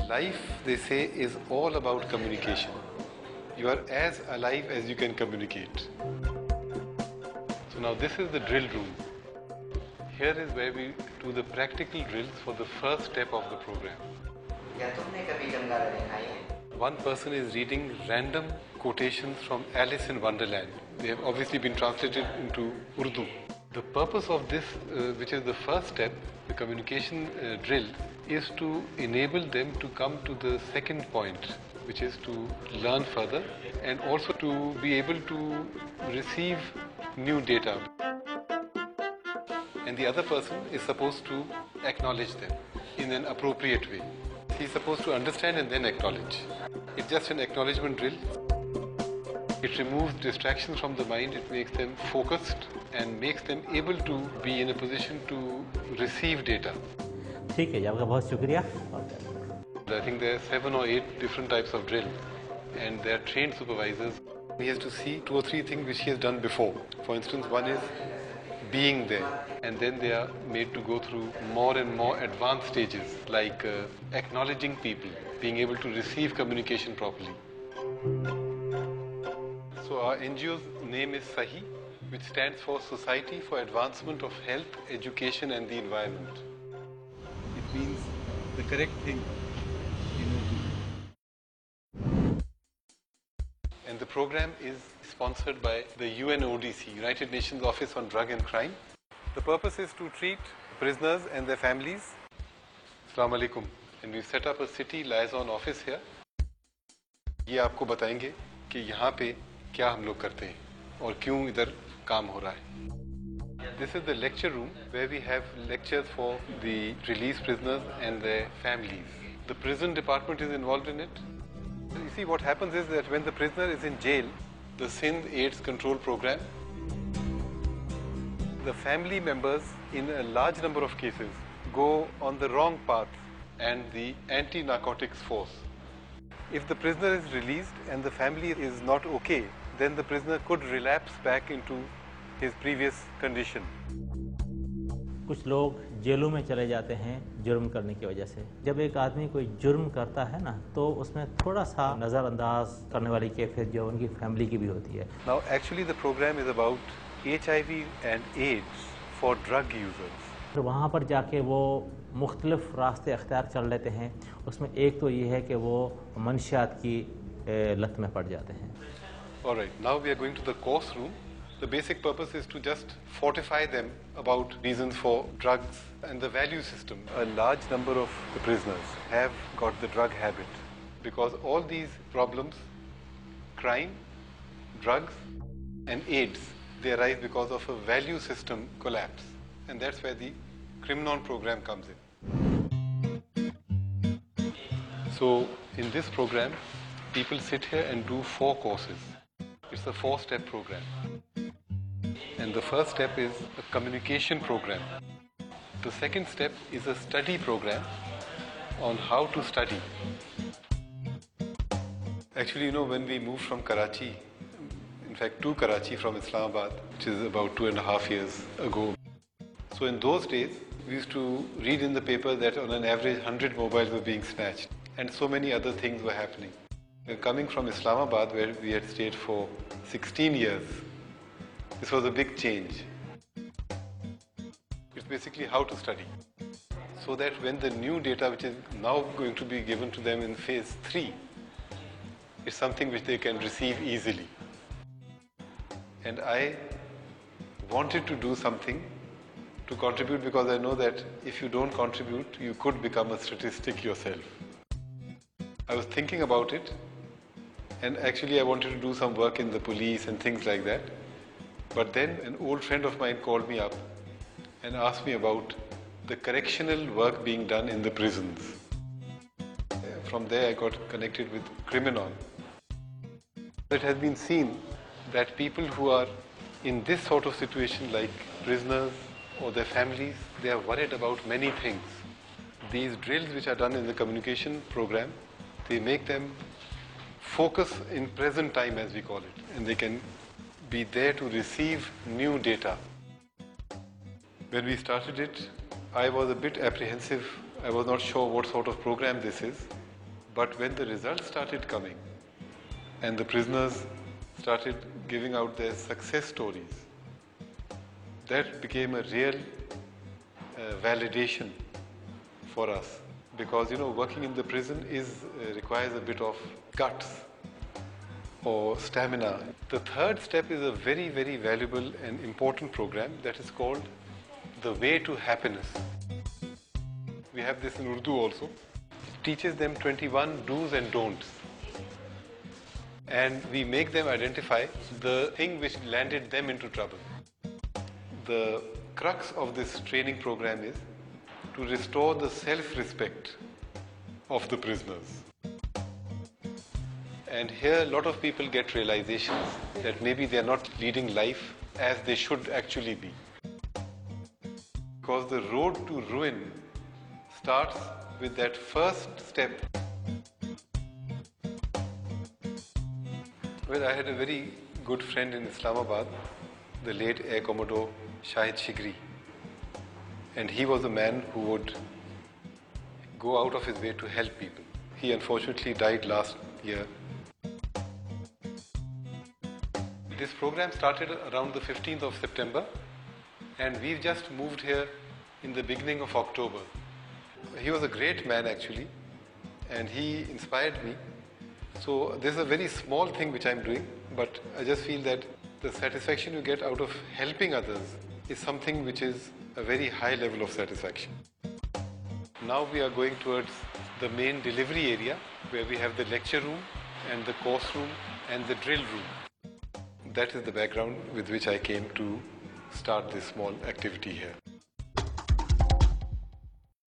Life, they say, is all about communication. You are as alive as you can communicate. So now this is the drill room. Here is where we do the practical drills for the first step of the program. One person is reading random quotations from Alice in Wonderland. They have obviously been translated into Urdu. The purpose of this, which is the first step, the communication drill, is to enable them to come to the second point, which is to learn further and also to be able to receive new data. And the other person is supposed to acknowledge them in an appropriate way. He's supposed to understand and then acknowledge. It's just an acknowledgement drill. It removes distractions from the mind, it makes them focused and makes them able to be in a position to receive data. ठीक है जी, आपका बहुत शुक्रिया. I think there are 7 or 8 different types of drill and they are trained supervisors. He has to see 2 or 3 things which he has done before. For instance, one is being there, and then they are made to go through more and more advanced stages like acknowledging people, being able to receive communication properly. So our NGO's name is SAHI, which stands for Society for Advancement of Health, Education and the Environment. It means the correct thing in Urdu. And the program is sponsored by the UNODC, United Nations Office on Drug and Crime. The purpose is to treat prisoners and their families. Assalamu alaikum. And we set up a city liaison office here. ये आपको बताएंगे कि यहाँ पे क्या हम लोग करते हैं और क्यों इधर काम हो रहा है. This is the lecture room where we have lectures for the released prisoners and their families. The prison department is involved in it. You see, what happens is that when the prisoner is in jail, the Sindh AIDS control program, the family members in a large number of cases go on the wrong path and the anti-narcotics force. If the prisoner is released and the family is not okay, then the prisoner could relapse back into his previous condition. कुछ लोग जेलों में चले जाते हैं जुर्म करने की वजह से. जब एक आदमी कोई जुर्म करता है ना, तो उसमें थोड़ा सा नज़रअंदाज करने वाली कैफियत जो उनकी फैमिली की भी होती है. Now actually the program is about HIV and AIDS for drug users. तो वहाँ पर जाके वो मुख्तलिफ रास्ते अख्तियार कर लेते हैं. उसमें एक तो ये है कि वो मंशियात की लत में पड़ जाते हैं. Alright, now we are going to the course room. The basic purpose is to just fortify them about reasons for drugs and the value system. A large number of the prisoners have got the drug habit because all these problems, crime, drugs and AIDS, they arise because of a value system collapse. And that's where the Criminon program comes in. So in this program, people sit here and do 4 courses. It's a 4-step program. And the first step is a communication program. The second step is a study program on how to study. Actually, you know, when we moved from Karachi, in fact to Karachi from Islamabad, which is about 2.5 years ago. So in those days, we used to read in the paper that on an average 100 mobiles were being snatched and so many other things were happening. Coming from Islamabad, where we had stayed for 16 years, this was a big change. It's basically how to study. So that when the new data, which is now going to be given to them in phase 3, is something which they can receive easily. And I wanted to do something to contribute because I know that if you don't contribute, you could become a statistic yourself. I was thinking about it, and actually I wanted to do some work in the police and things like that. But then an old friend of mine called me up and asked me about the correctional work being done in the prisons. From there I got connected with Criminon. It has been seen that people who are in this sort of situation, like prisoners or their families, they are worried about many things. These drills which are done in the communication program, they make them focus in present time, as we call it, and they can be there to receive new data. When we started it, I was a bit apprehensive. I was not sure what sort of program this is. But when the results started coming and the prisoners started giving out their success stories, that became a real validation for us. Because, working in the prison requires a bit of guts or stamina. The third step is a very, very valuable and important program that is called The Way to Happiness. We have this in Urdu also. It teaches them 21 do's and don'ts. And we make them identify the thing which landed them into trouble. The crux of this training program is to restore the self-respect of the prisoners. And here a lot of people get realizations that maybe they are not leading life as they should actually be. Because the road to ruin starts with that first step. Well, I had a very good friend in Islamabad, the late Air Commodore Shahid Shigri. And he was a man who would go out of his way to help people. He unfortunately died last year. This program started around the 15th of September, and we've just moved here in the beginning of October. He was a great man actually, and he inspired me. So this is a very small thing which I'm doing, but I just feel that the satisfaction you get out of helping others is something which is a very high level of satisfaction. Now we are going towards the main delivery area where we have the lecture room and the course room and the drill room. That is the background with which I came to start this small activity here.